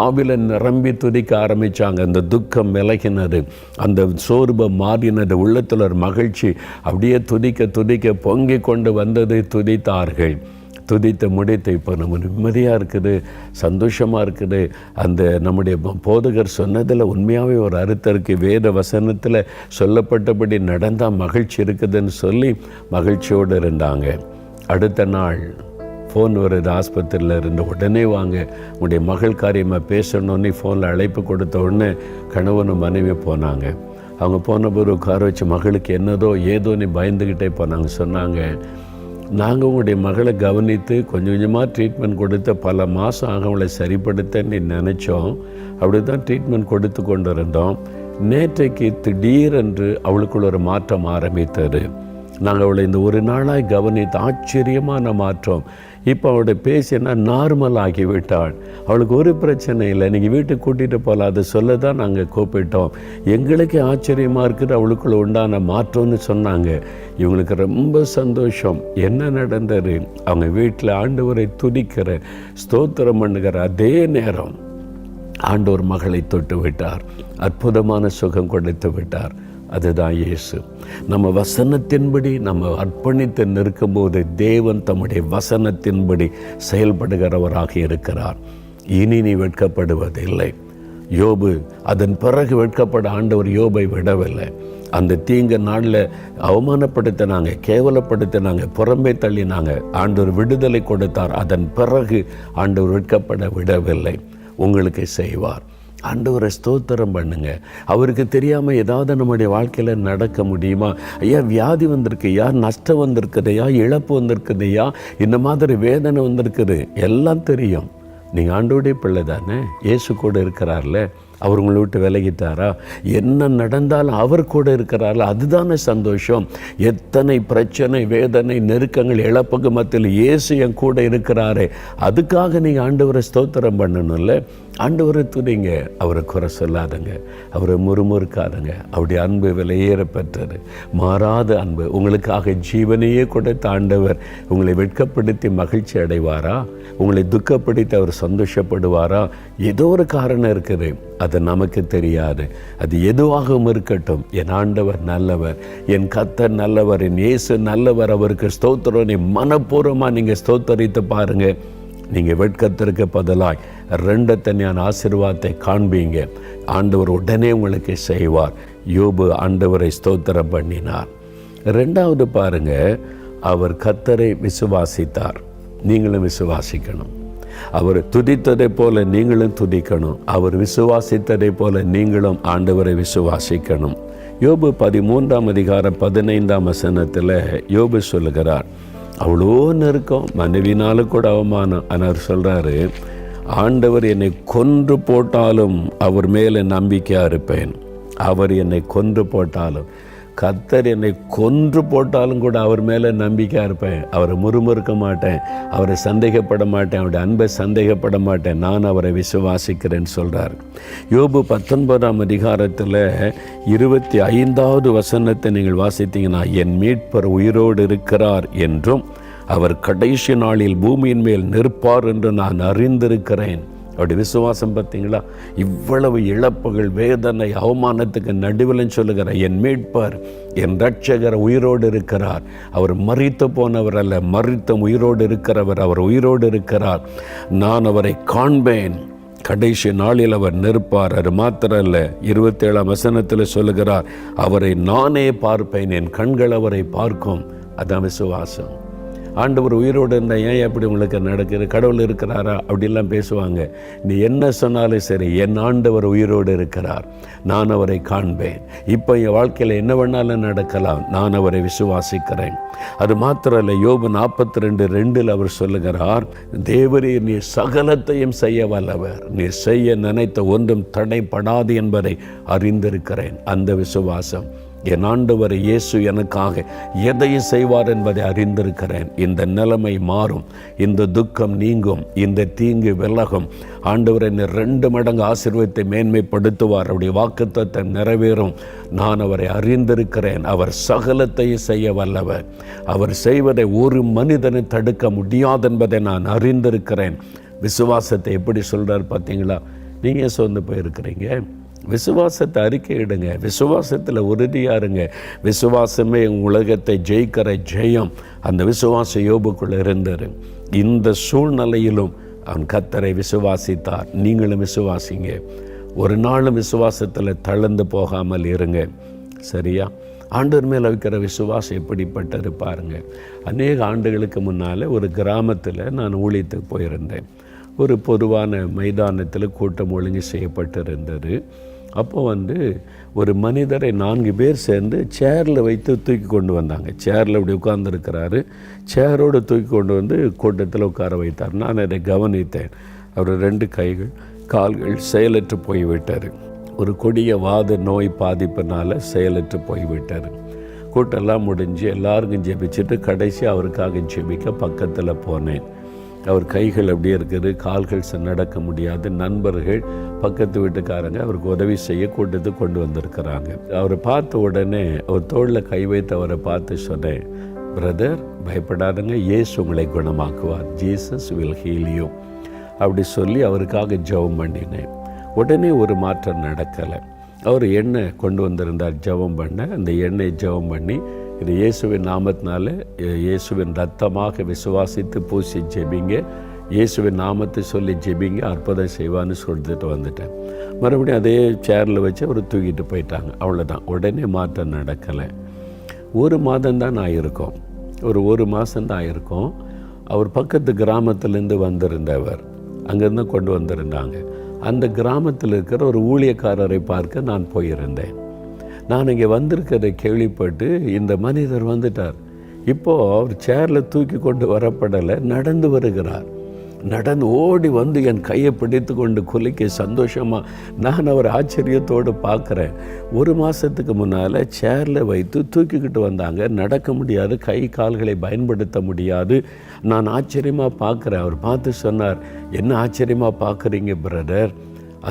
ஆவியில் நிரம்பி துதிக்க ஆரம்பித்தாங்க. அந்த துக்கம் விலகினது, அந்த சோர்வு மாறினது, உள்ளத்தில் ஒரு மகிழ்ச்சி அப்படியே துதிக்க பொங்கி கொண்டு வந்ததை துதித்தார்கள். துதித்து முடித்து இப்போ நம்ம நிம்மதியாக இருக்குது, சந்தோஷமாக இருக்குது. அந்த நம்முடைய போதகர் சொன்னதில் உண்மையாகவே ஒரு அர்த்தம் இருக்குது. வேத வசனத்தில் சொல்லப்பட்டபடி நடந்தால் மகிழ்ச்சி இருக்குதுன்னு சொல்லி மகிழ்ச்சியோடு இருந்தாங்க. அடுத்த நாள் ஃபோன் வருது ஆஸ்பத்திரியில் இருந்து. உடனே வாங்க, உங்களுடைய மகள் காரியமாக பேசணுன்னு ஃபோனில் அழைப்பு கொடுத்த உடனே கணவனும் மனைவி போனாங்க. அவங்க போன போது உட்கார வச்சு மகளுக்கு என்னதோ ஏதோன்னு பயந்துக்கிட்டே போனாங்க. சொன்னாங்க, நாங்கள் உங்களுடைய மகளை கவனித்து கொஞ்சம் கொஞ்சமாக ட்ரீட்மெண்ட் கொடுத்து பல மாதம் ஆக அவளை சரிப்படுத்தன்னு நினச்சோம். அப்படி தான் ட்ரீட்மெண்ட் கொடுத்து கொண்டு இருந்தோம். நேற்றைக்கு திடீரென்று அவளுக்குள்ள ஒரு மாற்றம் ஆரம்பித்தது. நாங்கள் அவளை இந்த ஒரு நாளாக கவனித்து ஆச்சரியமான மாற்றம். இப்போ அவளோட பேசினா நார்மல் ஆகிவிட்டாள். அவளுக்கு ஒரு பிரச்சனை இல்லை, நீங்கள் வீட்டுக்கு கூட்டிகிட்டு போகலாம், அதை சொல்ல தான் நாங்கள் கூப்பிட்டோம். எங்களுக்கு ஆச்சரியமாக இருக்குது அவளுக்குள்ள உண்டான மாற்றம்னு சொன்னாங்க. இவங்களுக்கு ரொம்ப சந்தோஷம். என்ன நடந்தது? அவங்க வீட்டில் ஆண்டவரை துதிக்கிற ஸ்தோத்திரம் பண்ணுகிற அதே நேரம் ஆண்டவர் மகளை தொட்டு விட்டார், அற்புதமான சுகம் கொடுத்து விட்டார். அதுதான் இயேசு. நம்ம வசனத்தின்படி நம்ம அர்ப்பணித்து நிற்கும்போது தேவன் தம்முடைய வசனத்தின்படி செயல்படுகிறவராக இருக்கிறார். இனி நீ வெட்கப்படுவதில்லை. யோபு அதன் பிறகு வெட்கப்பட ஆண்டவர் யோபை விடவில்லை. அந்த தீங்கு நாளில் அவமானப்படுத்தினாங்க, கேவலப்படுத்தினாங்க, புறம்பே தள்ளினாங்க. ஆண்டவர் விடுதலை கொடுத்தார். அதன் பிறகு ஆண்டவர் வெட்கப்பட விடவில்லை. உங்களுக்கு செய்வார். ஆண்டவரை ஸ்தோத்திரம் பண்ணுங்க. அவருக்கு தெரியாமல் ஏதாவது நம்முடைய வாழ்க்கையில் நடக்க முடியுமா? ஐயா, வியாதி வந்திருக்குயா, நஷ்டம் வந்திருக்குதையா, இழப்பு வந்திருக்குதையா, இந்த மாதிரி வேதனை வந்திருக்குது, எல்லாம் தெரியும். நீங்கள் ஆண்டோடைய பிள்ளை தானே, இயேசு கூட இருக்கிறார்ல. அவர் உங்களை விட்டு விலகிட்டாரா? என்ன நடந்தாலும் அவர் கூட இருக்கிறார்ல, அதுதானே சந்தோஷம். எத்தனை பிரச்சனை, வேதனை, நெருக்கங்கள், இழப்புக்கு மத்தியில் இயேசு என் கூட இருக்கிறாரே, அதுக்காக நீங்கள் ஆண்டவரை ஸ்தோத்திரம் பண்ணணும்ல. ஆண்டவரை துதிங்க, அவரை குறை சொல்லாதுங்க, அவரை முறுமுறுக்காதுங்க. அவருடைய அன்பு விலையேற பெற்றது, மாறாத அன்பு. உங்களுக்காக ஜீவனையே கொடுத்த ஆண்டவர் உங்களை வெட்கப்படுத்தி மகிழ்ச்சி அடைவாரா? உங்களை துக்கப்படுத்தி அவர் சந்தோஷப்படுவாரா? ஏதோ ஒரு காரணம் இருக்குது, அது நமக்கு தெரியாது. அது எதுவாகவும் இருக்கட்டும், என் ஆண்டவர் நல்லவர், என் கர்த்தர் நல்லவர், என் இயேசு நல்லவர், அவருக்கு ஸ்தோத்திரம். நீ மனப்பூர்வமாக நீங்கள் ஸ்தோத்தரித்து பாருங்கள். நீங்கள் வெட்கத்திற்கு பதிலாய் ரெண்டத்தனியான ஆசீர்வாதத்தை காண்பீங்க. ஆண்டவர் உடனே உங்களுக்கு செய்வார். யோபு ஆண்டவரை ஸ்தோத்திரம் பண்ணினார். ரெண்டாவது பாருங்க, அவர் கர்த்தரை விசுவாசித்தார். நீங்களும் விசுவாசிக்கணும். அவர் துதித்ததை போல நீங்களும் துதிக்கணும். அவர் விசுவாசித்ததை போல நீங்களும் ஆண்டவரை விசுவாசிக்கணும். யோபு 13ஆம் அதிகாரம் 15ஆம் வசனத்தில் யோபு சொல்லுகிறார், அவ்வளோ நெருக்கம், மனைவினாலும் கூட அவமானம். ஆனால் சொல்கிறாரு, ஆண்டவர் என்னை கொன்று போட்டாலும் அவர் மேலே நம்பிக்கையாக இருப்பேன். அவர் என்னை கொன்று போட்டாலும், கர்த்தர் என்னை கொன்று போட்டாலும் கூட அவர் மேலே நம்பிக்கையாக இருப்பேன். அவரை முறுமுறுக்க மாட்டேன், அவரை சந்தேகப்பட மாட்டேன், அவருடைய அன்பை சந்தேகப்பட மாட்டேன். நான் அவரை விசுவாசிக்கிறேன்னு சொல்கிறார். யோபு 19ஆம் அதிகாரத்தில் 25வது வசனத்தை நீங்கள் வாசித்தீங்கன்னா, என் மீட்பர் உயிரோடு இருக்கிறார் என்றும் அவர் கடைசி நாளில் பூமியின் மேல் நிற்பார் என்று நான் அறிந்திருக்கிறேன். அவருடைய விசுவாசம் பார்த்தீங்களா? இவ்வளவு இழப்புகள், வேதனை, அவமானத்துக்கு நடுவில் சொல்லுகிற என் மீட்பர், என் இரட்சகர் உயிரோடு இருக்கிறார். அவர் மரித்து போனவர் அல்ல, மரித்த உயிரோடு இருக்கிறவர். அவர் உயிரோடு இருக்கிறார். நான் அவரை காண்பேன், கடைசி நாளில் அவர் நிற்பார். அது மாத்திரம் அல்ல, 27ஆம் வசனத்தில் சொல்லுகிறார், அவரை நானே பார்ப்பேன், என் கண்கள் அவரை பார்க்கும். அதான் விசுவாசம். ஆண்டவர் உயிரோடு இருந்தால் ஏன் எப்படி உங்களுக்கு நடக்குது? கடவுள் இருக்கிறாரா? அப்படிலாம் பேசுவாங்க. நீ என்ன சொன்னாலும் சரி, என் ஆண்டவர் உயிரோடு இருக்கிறார், நான் அவரை காண்பேன். இப்போ என் வாழ்க்கையில் என்ன வேணாலும் நடக்கலாம், நான் அவரை விசுவாசிக்கிறேன். அது மாத்திரம் இல்லை, யோபு 42:2 அவர் சொல்லுகிறார், தேவரே நீ சகலத்தையும் செய்ய வல்லவர், நீ செய்ய நினைத்த ஒன்றும் தடைப்படாது என்பதை அறிந்திருக்கிறேன். அந்த விசுவாசம். என் ஆண்டவர் இயேசு எனக்காக எதையும் செய்வார் என்பதை அறிந்திருக்கிறேன். இந்த நிலைமை மாறும், இந்த துக்கம் நீங்கும், இந்த தீங்கு விலகும். ஆண்டவர் என்னை 2 மடங்கு ஆசீர்வாதத்தை மேன்மைப்படுத்துவார். அவருடைய வாக்குத்தத்தத்தை நிறைவேறும். நான் அவரை அறிந்திருக்கிறேன். அவர் சகலத்தையும் செய்ய வல்லவர். அவர் செய்வதை ஒரு மனிதனை தடுக்க முடியாது என்பதை நான் அறிந்திருக்கிறேன். விசுவாசத்தை எப்படி சொல்கிறார் பார்த்தீங்களா? நீங்கள் சோர்ந்து போயிருக்கிறீங்க, விசுவாசத்தை அறிக்கையிடுங்க, விசுவாசத்தில் உறுதியாக இருங்க. விசுவாசமே உலகத்தை ஜெயிக்கிற ஜெயம். அந்த விசுவாச யோபுக்குள்ளே இருந்தார். இந்த சூழ்நிலையிலும் அவன் கர்த்தரை விசுவாசித்தார். நீங்களும் விசுவாசிங்க. ஒரு நாளும் விசுவாசத்தில் தளர்ந்து போகாமல் இருங்க. சரியா? ஆண்டவர் மேலே வைக்கிற விசுவாசம் எப்படிப்பட்டது பாருங்க. அநேக ஆண்டுகளுக்கு முன்னால் ஒரு கிராமத்தில் நான் ஊழியத்துக்கு போயிருந்தேன். ஒரு பொதுவான மைதானத்தில் கூட்டம் ஒழுங்கு செய்யப்பட்டிருந்தது. அப்போ ஒரு மனிதரை 4 பேர் சேர்ந்து சேரில் வைத்து தூக்கி கொண்டு வந்தாங்க. சேரில் இப்படி உட்கார்ந்துருக்கிறாரு. சேரோடு தூக்கி கொண்டு வந்து கூட்டத்தில் உட்கார வைத்தார். நான் அதை கவனித்தேன். அவர் 2 கைகள் கால்கள் செயலற்று போய்விட்டார். ஒரு கொடிய வாத நோய் பாதிப்பினால் செயலற்று போய்விட்டார். கூட்டெல்லாம் முடிஞ்சு எல்லாருக்கும் ஜெபிச்சுட்டு கடைசி அவருக்காக ஜெபிக்க பக்கத்தில் போனேன். அவர் கைகள் அப்படியே இருக்குது, கால்கள் நடக்க முடியாது. நண்பர்கள் பக்கத்து வீட்டுக்காரங்க அவருக்கு உதவி செய்ய கூட்டத்துக்கு கொண்டு வந்திருக்கிறாங்க. அவரை பார்த்த உடனே அவர் தோளில் கை வைத்து அவரை பார்த்து சொன்னேன், பிரதர் பயப்படாதுங்க, இயேசு உங்களை குணமாக்குவார், ஜீசஸ் வில் ஹீல் யூ அப்படி சொல்லி அவருக்காக ஜெபம் பண்ணினேன். உடனே ஒரு மாற்றம் நடக்கலை. அவர் எண்ணெய் கொண்டு வந்திருந்தார் ஜெபம் பண்ண. அந்த எண்ணெய் ஜெபம் பண்ணி, இது இயேசுவின் நாமத்தினால இயேசுவின் ரத்தமாக விசுவாசித்து பூசி ஜெபிங்க, இயேசுவின் நாமத்தை சொல்லி ஜெபிங்க, அற்புதம் செய்வான்னு சொல்லிட்டு வந்துட்டேன். மறுபடியும் அதே சேரில் வச்சு அவர் தூக்கிட்டு போயிட்டாங்க. அவ்வளோதான். உடனே மாற்றம் நடக்கலை. 1 மாதம்தான் ஆகிருக்கோம். ஒரு மாதம்தான் ஆகிருக்கோம். அவர் பக்கத்து கிராமத்திலேருந்து வந்திருந்தவர், அங்கேருந்து கொண்டு வந்திருந்தாங்க. அந்த கிராமத்தில் இருக்கிற ஒரு ஊழியக்காரரை பார்க்க நான் போயிருந்தேன். நான் இங்கே வந்திருக்கிறதை கேள்விப்பட்டு இந்த மனிதர் வந்துட்டார். இப்போது அவர் சேரில் தூக்கி கொண்டு வரப்படலை, நடந்து வருகிறார். நடந்து ஓடி வந்து என் கையை பிடித்து கொண்டு குலுக்கி சந்தோஷமாக நான் அவர் ஆச்சரியத்தோடு பார்க்குறேன். 1 மாதத்துக்கு முன்னால் சேரில் வைத்து தூக்கிக்கிட்டு வந்தாங்க, நடக்க முடியாது, கை கால்களை பயன்படுத்த முடியாது. நான் ஆச்சரியமாக பார்க்குறேன். அவர் பார்த்து சொன்னார், என்ன ஆச்சரியமாக பார்க்குறீங்க பிரதர்,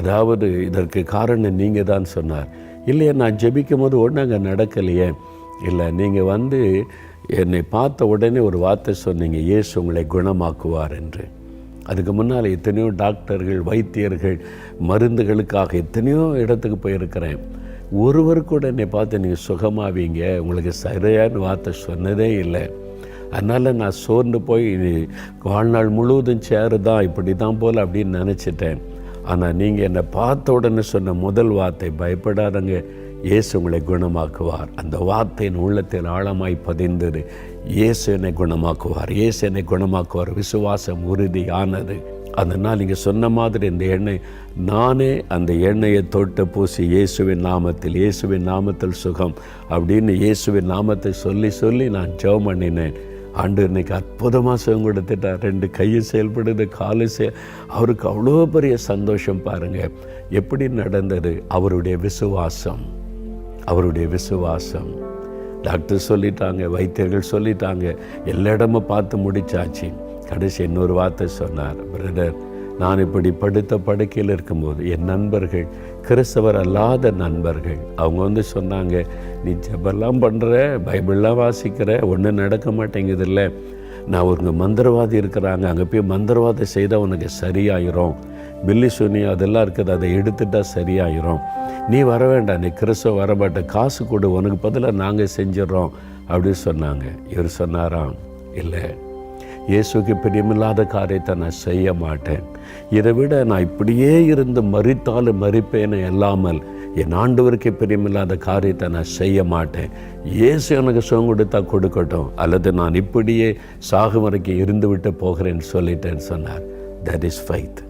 அதாவது இதற்கு காரணம் நீங்கள் தான் சொன்னார். இல்லையா, நான் ஜெபிக்கும் போது ஒன்று அங்கே நடக்கலையே. இல்லை, நீங்கள் என்னை பார்த்த உடனே ஒரு வார்த்தை சொன்னீங்க, இயேசு உங்களை குணமாக்குவார் என்று. அதுக்கு முன்னால் எத்தனையோ டாக்டர்கள், வைத்தியர்கள், மருந்துகளுக்காக எத்தனையோ இடத்துக்கு போயிருக்கிறேன். ஒருவர் கூட என்னை பார்த்து நீங்கள் சுகமாவீங்க, உங்களுக்கு சரியான வார்த்தை சொன்னதே இல்லை. அதனால் நான் சோர்ந்து போய் வாழ்நாள் முழுவதும் சேரு தான், இப்படி தான் போல் அப்படின்னு நினச்சிட்டேன். ஆனால் நீங்கள் என்னை பார்த்த உடனே சொன்ன முதல் வார்த்தை, பயப்படாதங்க, இயேசு உங்களை குணமாக்குவார். அந்த வார்த்தையின் உள்ளத்தில் ஆழமாய் பதிந்தது. இயேசு என்னை குணமாக்குவார், இயேசு என்னை குணமாக்குவார். விசுவாசம் உறுதியானது. அதனால் நீங்கள் சொன்ன மாதிரி இந்த எண்ணெய், நானே அந்த எண்ணெயை தொட்டு பூசி இயேசுவின் நாமத்தில், இயேசுவின் நாமத்தில் சுகம் அப்படின்னு இயேசுவின் நாமத்தை சொல்லி சொல்லி நான் ஜெபம் பண்ணினேன். ஆண்டு இன்னைக்கு அற்புதமாக சுகம் கொடுத்துட்டார். 2 கையும் செயல்படுது, காலு அவருக்கு அவ்வளோ பெரிய சந்தோஷம். பாருங்கள் எப்படி நடந்தது. அவருடைய விசுவாசம், அவருடைய விசுவாசம். டாக்டர் சொல்லிட்டாங்க, வைத்தியர்கள் சொல்லிட்டாங்க, எல்லா இடமும் பார்த்து முடிச்சாச்சு. கடைசி இன்னொரு வார்த்தை சொன்னார், பிரதர் நான் இப்படி படுத்த படுக்கையில் இருக்கும்போது என் நண்பர்கள், கிறிஸ்தவர் அல்லாத நண்பர்கள், அவங்க சொன்னாங்க, நீ ஜெபெல்லாம் பண்ணுற, பைபிள்லாம் வாசிக்கிற, ஒன்றும் நடக்க மாட்டேங்குதில்ல, நான் ஒரு மந்திரவாதி இருக்கிறாங்க, அங்கே போய் மந்திரவாதம் செய்தால் உனக்கு சரியாயிரும், பில்லி சுனியம் அதெல்லாம் இருக்குது, அதை எடுத்துட்டால் சரியாயிரும், நீ வர வேண்டாம், நீ கிறிஸ்தவ வரமாட்ட, காசு கொடு, உனக்கு பதிலாக நாங்கள் செஞ்சிடறோம் அப்படின்னு சொன்னாங்க. இவர் சொன்னாராம், இல்லை, இயேசுக்கு பிரியமில்லாத காரியத்தை நான் செய்ய மாட்டேன், இதை விட நான் இப்படியே இருந்து மரித்தாலும் மரிப்பேனே இல்லாமல் என் ஆண்டவருக்கு பிரியமில்லாத காரியத்தை நான் செய்ய மாட்டேன், இயேசு எனக்கு சுகம் கொடுத்தா கொடுக்கட்டும், அல்லது நான் இப்படியே சாகும் வரைக்கும் இருந்து விட்டு போகிறேன்னு சொல்லிட்டேன்னு சொன்னார். That is faith.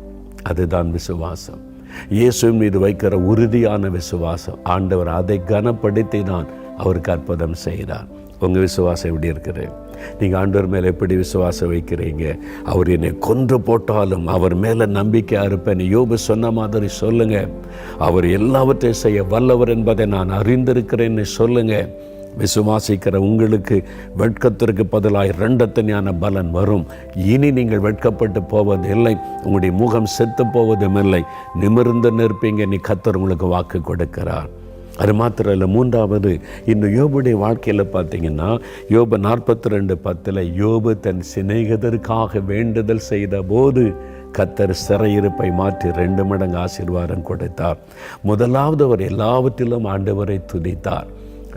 அதுதான் விசுவாசம். இயேசு மீது வைக்கிற உறுதியான விசுவாசம். ஆண்டவர் அதை கனப்படுத்தி தான் அவருக்கு அற்புதம் செய்தார். உங்கள் விசுவாசம் எப்படி இருக்குது? நீங்கள் ஆண்டவர் மேலே எப்படி விசுவாசம் வைக்கிறீங்க? அவர் என்னை கொன்று போட்டாலும் அவர் மேலே நம்பிக்கையாக இருப்பேன். யோபு சொன்ன மாதிரி சொல்லுங்கள். அவர் எல்லாவற்றையும் செய்ய வல்லவர் என்பதை நான் அறிந்திருக்கிறேன்னு சொல்லுங்கள். விசுவாசிக்கிற உங்களுக்கு வெட்கத்திற்கு பதிலாக 2 பலன் வரும். இனி நீங்கள் வெட்கப்பட்டு போவதில்லை, உங்களுடைய முகம் செத்து போவதும் இல்லை, நிமிர்ந்து நிற்பீங்க. நீ கர்த்தர் உங்களுக்கு வாக்கு கொடுக்கிறார். அது மாத்திரம் இல்லை, 3வது இன்னும் யோபுடைய வாழ்க்கையில் பார்த்தீங்கன்னா, யோபு 42:10 யோபு தன் சிநேகிதருக்காக வேண்டுதல் செய்த போது கர்த்தர் சிறையிருப்பை மாற்றி 2 மடங்கு ஆசீர்வாதம் கொடுத்தார். முதலாவது அவர் எல்லாவற்றிலும் ஆண்டவரை துதித்தார்.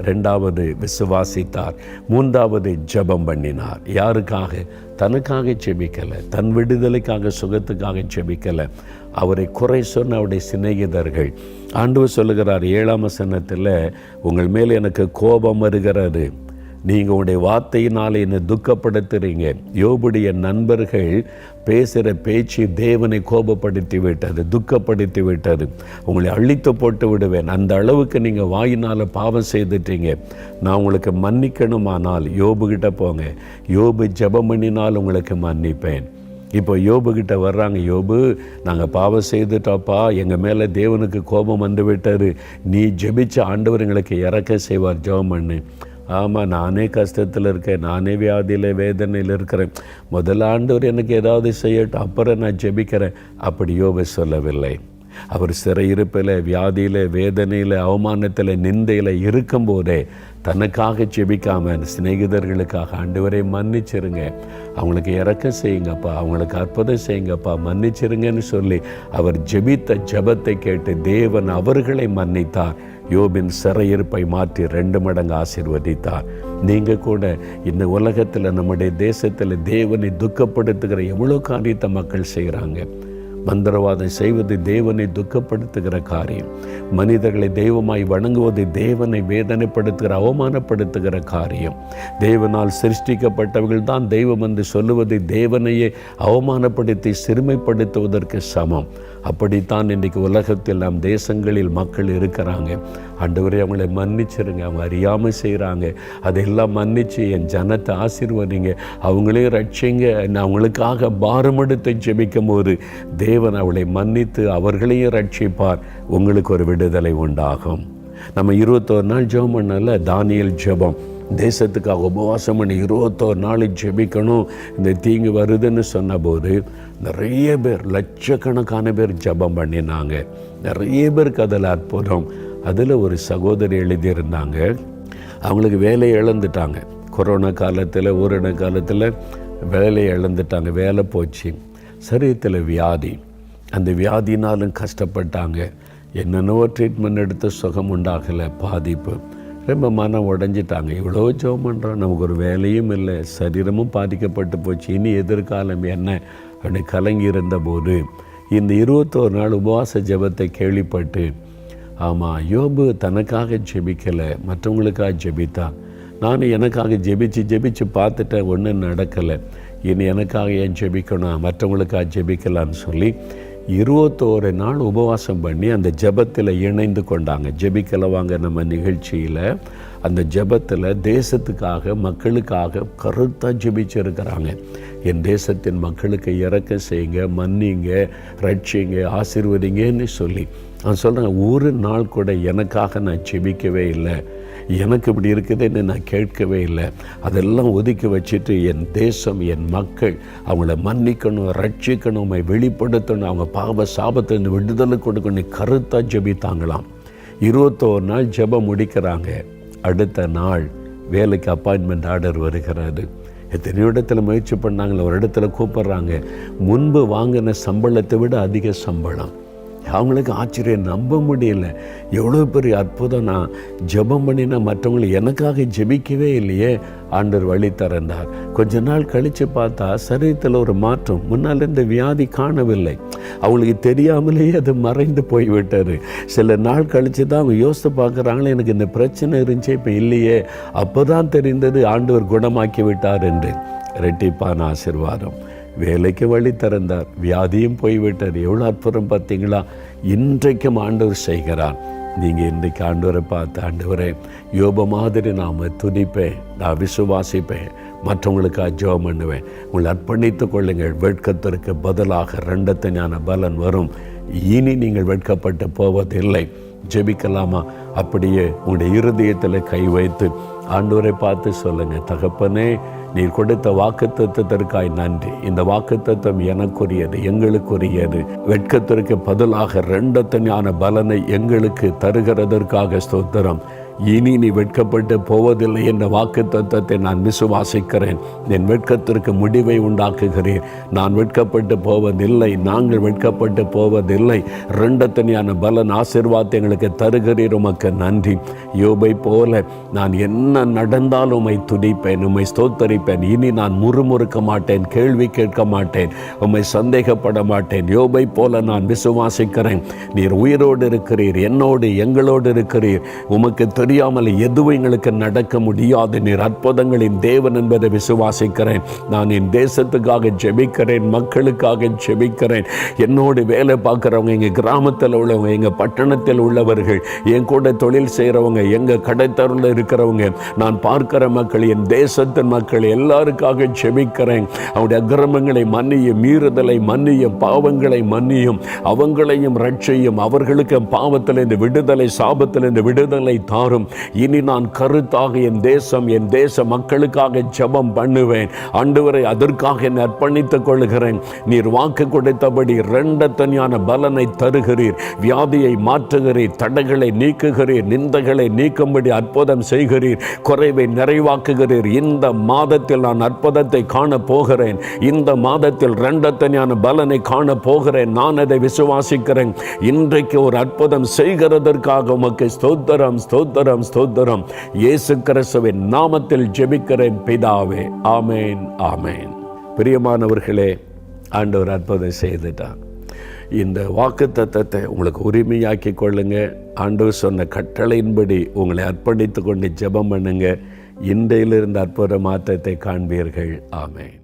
2வது விசுவாசித்தார். 3வது ஜெபம் பண்ணினார். யாருக்காக? தனக்காக ஜெபிக்கலை, தன் விடுதலைக்காக சுகத்துக்காக ஜெபிக்கலை. அவரை குறை சொன்ன அவருடைய சிநேகிதர்கள். ஆண்டவர் சொல்லுகிறார் 7ஆம் வசனத்தில், உங்கள் மேல் எனக்கு கோபம் வருகிறது, நீங்கள் உங்களுடைய வார்த்தையினால் என்னை துக்கப்படுத்துறீங்க. யோபுடைய நண்பர்கள் பேசுகிற பேச்சு தேவனை கோபப்படுத்தி விட்டது, துக்கப்படுத்தி விட்டது. உங்களை அழித்து போட்டு விடுவேன், அந்த அளவுக்கு நீங்கள் வாயினால் பாவம் செய்துட்டீங்க. நான் உங்களுக்கு மன்னிக்கணுமானால் யோபுகிட்ட போங்க, யோபு ஜெபம் பண்ணினால் உங்களுக்கு மன்னிப்பேன். இப்போ யோபுகிட்ட வர்றாங்க, யோபு நாங்கள் பாவம் செய்துட்டோப்பா, எங்கள் மேலே தேவனுக்கு கோபம் வந்து விட்டார், நீ ஜெபிச்ச ஆண்டவர் எங்களுக்கு இறக்க செய்வார், ஜெபம் பண்ணு. ஆமாம், நானே கஷ்டத்தில் இருக்கேன், நானே வியாதியில் வேதனையில் இருக்கிறேன், முதல் ஆண்டவர் எனக்கு ஏதாவது செய்யட்டும், அப்புறம் நான் ஜெபிக்கிறேன். அப்படி யோபு சொல்லவில்லை. அவர் சிறையிருப்பில், வியாதியில், வேதனையில், அவமானத்தில், நிந்தையில் இருக்கும்போதே தனக்காக ஜெபிக்காமல் சிநேகிதர்களுக்காக ஆண்டவரை மன்னிச்சிருங்க, அவங்களுக்கு இறக்க செய்யுங்கப்பா, அவங்களுக்கு அற்புதம் செய்யுங்கப்பா, மன்னிச்சிருங்கன்னு சொல்லி அவர் ஜெபித்த ஜெபத்தை கேட்டு தேவன் அவர்களை மன்னித்தார். யோபின் சிறையிருப்பை மாற்றி 2 மடங்கு ஆசீர்வதித்தார். நீங்கள் கூட இந்த உலகத்தில், நம்முடைய தேசத்தில் தேவனை துக்கப்படுத்துகிற எவ்வளோ காரியத்தை மக்கள் செய்கிறாங்க. மந்திரவாதம் செய்வது தேவனை துக்கப்படுத்துகிற காரியம். மனிதர்களை தெய்வமாய் வணங்குவது தேவனை வேதனைப்படுத்துகிற, அவமானப்படுத்துகிற காரியம். தேவனால் சிருஷ்டிக்கப்பட்டவர்கள் தான் தெய்வம் என்று சொல்லுவது தேவனையே அவமானப்படுத்தி சிறுமைப்படுத்துவதற்கு சமம். அப்படித்தான் இன்றைக்கு உலகத்தில் நம் தேசங்களில் மக்கள் இருக்கிறாங்க. ஆண்டவரே அவங்களை மன்னிச்சிருங்க, அவங்க அறியாமல் செய்கிறாங்க, அதெல்லாம் மன்னிச்சு என் ஜனத்தை ஆசீர்வதிங்க, அவங்களே ரட்சிங்க. அவங்களுக்காக பாரமெடுத்து ஜெபிக்கும் போது தேவன் அவளை மன்னித்து அவர்களையும் ரட்சிப்பார். உங்களுக்கு ஒரு விடுதலை உண்டாகும். நம்ம 21 நாள் ஜெபம் பண்ணல, தானியேல் ஜெபம், தேசத்துக்காக உபவாசம் பண்ணி 21 நாள் ஜெபிக்கணும், இந்த தீங்கு வருதுன்னு சொன்னபோது நிறைய பேர், லட்சக்கணக்கான பேர் ஜெபம் பண்ணினாங்க. நிறைய பேருக்கு அதில் அற்புதம். அதில் ஒரு சகோதரி எழுதியிருந்தாங்க, அவங்களுக்கு வேலையை இழந்துட்டாங்க. கொரோனா காலத்தில், ஊரடங்கு காலத்தில் வேலையை இழந்துட்டாங்க, வேலை போச்சு. சரீரத்தில் வியாதி, அந்த வியாதினாலும் கஷ்டப்பட்டாங்க. என்னென்னவோ ட்ரீட்மெண்ட் எடுத்து சுகம் உண்டாகலை, பாதிப்பு, ரொம்ப மனம் உடைஞ்சிட்டாங்க. இவ்வளோ ஜெபம் பண்ணுறோம், நமக்கு ஒரு வேலையும் இல்லை, சரீரமும் பாதிக்கப்பட்டு போச்சு, இனி எதிர்காலம் என்ன அப்படி கலங்கி இருந்தபோது இந்த 21 நாள் உபவாச ஜெபத்தை கேள்விப்பட்டு, ஆமாம், யோபு தனக்காக ஜெபிக்கலை, மற்றவங்களுக்காக ஜெபித்தான். நான் எனக்காக ஜெபிச்சு பார்த்துட்டேன், ஒன்றும் நடக்கலை, இனி எனக்காக ஏன் ஜெபிக்கணும், மற்றவங்களுக்காக ஜெபிக்கலான்னு சொல்லி 21 நாள் உபவாசம் பண்ணி அந்த ஜெபத்தில் இணைந்து கொண்டாங்க. ஜெபிக்கலை வாங்க நம்ம நிகழ்ச்சியில் அந்த ஜெபத்தில் தேசத்துக்காக, மக்களுக்காக கருத்தாக ஜெபிச்சிருக்கிறாங்க. என் தேசத்தின் மக்களுக்கு இறக்க செய்யுங்க, மன்னிங்க, ரட்சிங்க, ஆசீர்வதிங்கன்னு சொல்லி நான் சொல்கிறேன். ஒரு நாள் கூட எனக்காக நான் ஜெபிக்கவே இல்லை, எனக்கு இப்படி இருக்குதுன்னு நான் கேட்கவே இல்லை. அதெல்லாம் ஒதுக்கி வச்சுட்டு என் தேசம், என் மக்கள், அவங்கள மன்னிக்கணும், ரட்சிக்கணும், வெளிப்படுத்தணும், அவங்க பாவ சாபத்திலிருந்து விடுதலை கொடுக்கணும், கருத்தாக ஜெபித்தாங்களாம். 21 நாள் ஜெபம் முடிக்கிறாங்க. அடுத்த நாள் வேலைக்கு அப்பாயின்மெண்ட் ஆர்டர் வருகிறது. எத்தனையோ இடத்துல முயற்சி பண்ணாங்களே, ஒரு இடத்துல கூப்பிட்றாங்க, முன்பு வாங்கின சம்பளத்தை விட அதிக சம்பளம். அவங்களுக்கு ஆச்சரியம், நம்ப முடியல. எவ்வளோ பெரிய அற்புதம். நான் ஜெபம் பண்ணினா மற்றவங்களை எனக்காக ஜெபிக்கவே இல்லையே, ஆண்டவர் வழி திறந்தார். கொஞ்ச நாள் கழித்து பார்த்தா சரீரத்தில் ஒரு மாற்றம். முன்னால் இந்த வியாதி காணவில்லை, அவங்களுக்கு தெரியாமலேயே அது மறைந்து போய்விட்டார். சில நாள் கழித்து தான் அவங்க யோசித்து பார்க்குறாங்களே, எனக்கு இந்த பிரச்சனை இருந்துச்சு, இப்போ இல்லையே, அப்போ தான் தெரிந்தது ஆண்டவர் குணமாக்கி விட்டார் என்று. இரட்டிப்பான ஆசீர்வாதம். வேலைக்கு வழி திறந்தார், வியாதியும் போய்விட்டார். எவ்வளோ அற்புதம் பார்த்தீங்களா? இன்றைக்கும் ஆண்டவர் செய்கிறார். நீங்கள் இன்றைக்கு ஆண்டவரை பார்த்து, ஆண்டவரே யோபு மாதிரி நாம் துதிப்பேன், நான் விசுவாசிப்பேன், மற்றவங்களுக்காக ஜெபம் பண்ணுவேன், உங்களை அர்ப்பணித்து கொள்ளுங்கள். வெட்கத்திற்கு பதிலாக 2 ஞான பலன் வரும். இனி நீங்கள் வெட்கப்பட்டு போவதில்லை. ஜெபிக்கலாமா? அப்படியே உங்களுடைய இருதயத்தில் கை வைத்து ஆண்டவரை பார்த்து சொல்லுங்கள், தகப்பனே, நீர் கொடுத்த வாக்குத்தத்தத்திற்காய் நன்றி. இந்த வாக்குத்தத்தம் எனக்குரியது, எங்களுக்குரியது. வெட்கத்திற்கு பதிலாக 2 ஞான பலனை எங்களுக்கு தருகிறதற்காக ஸ்தோத்திரம். இனி நீ வெட்கப்பட்டு போவதில்லை என்ற வாக்கு தத்தத்தை நான் விசுவாசிக்கிறேன். என் வெட்கத்திற்கு முடிவை உண்டாக்குகிறீர். நான் வெட்கப்பட்டு போவதில்லை, நாங்கள் வெட்கப்பட்டு போவதில்லை. ரெண்டத்தனியான பலன் ஆசீர்வாதத்தை எங்களுக்கு தருகிறீர். உமக்கு நன்றி. யோபை போல நான் என்ன நடந்தாலும் உம்மை துதிப்பேன், உம்மை ஸ்தோத்தரிப்பேன். இனி நான் முறுமுறுக்க மாட்டேன், கேள்வி கேட்க மாட்டேன், உம்மை சந்தேகப்பட மாட்டேன். யோபை போல நான் விசுவாசிக்கிறேன். நீர் உயிரோடு இருக்கிறீர், என்னோடு எங்களோடு இருக்கிறீர். உமக்கு தெரியாமல் எதுவும் எங்களுக்கு நடக்க முடியாது. நீர் அற்புதங்களின் தேவன் என்பதை விசுவாசிக்கிறேன். நான் என் தேசத்துக்காக ஜெபிக்கிறேன், மக்களுக்காக ஜெபிக்கிறேன். என்னோடு வேலை பார்க்குறவங்க, எங்கள் கிராமத்தில் உள்ளவங்க, எங்கள் பட்டணத்தில் உள்ளவர்கள், என் கூட தொழில் செய்கிறவங்க, எங்கள் கடைத்தருவில் இருக்கிறவங்க, நான் பார்க்கிற மக்கள், என் தேசத்தின் மக்கள் எல்லாருக்காக ஜெபிக்கிறேன். அவருடைய அக்கிரமங்களை மன்னியும், மீறுதலை மன்னியும், பாவங்களை மன்னியும், அவங்களையும் ரட்சியும். அவர்களுக்கு பாவத்திலிருந்து விடுதலை, சாபத்திலிருந்து விடுதலை தாரும். இனி நான் கருத்தாக என் தேச மக்களுக்காக ஜெபம் பண்ணுவேன். ஆண்டவரே, அதற்காக என்னை அர்ப்பணித்துக் கொள்கிறேன். நீர் வாக்கு கொடுத்தபடி இரண்டத்தனியான பலனை தருகிறீர். வியாதியை மாற்றுகிறீர், தடைகளை நீக்குகிறீர், நிந்தைகளை நீக்கும்படி அற்புதம் செய்கிறீர், குறைவை நிறைவாக்குகிறீர். இந்த மாதத்தில் நான் அற்புதத்தை காண போகிறேன். இந்த மாதத்தில் இரண்டத்தனியான பலனை காண போகிறேன். நான் அதை விசுவாசிக்கிறேன். இன்றைக்கு ஒரு அற்புதம் செய்கிறதற்காக உமக்கு ஸ்தோத்திரம், ஸ்தோத்திரம், ஸ்தோத்திரம். இயேசு கிறிஸ்துவின் நாமத்தில் ஜெபிக்கிறேன் பிதாவே. ஆமேன், ஆமேன். பிரியமானவர்களே, ஆண்டவர் அற்புதம் செய்துட்டான். இந்த வாக்கு தத்தத்தை உங்களுக்கு உரிமையாக்கி கொள்ளுங்க. ஆண்டவர் சொன்ன கட்டளையின்படி உங்களை அர்ப்பணித்து கொண்டு ஜெபம் பண்ணுங்க. இன்றையிலிருந்து அற்புத மாற்றத்தை காண்பீர்கள். ஆமென்.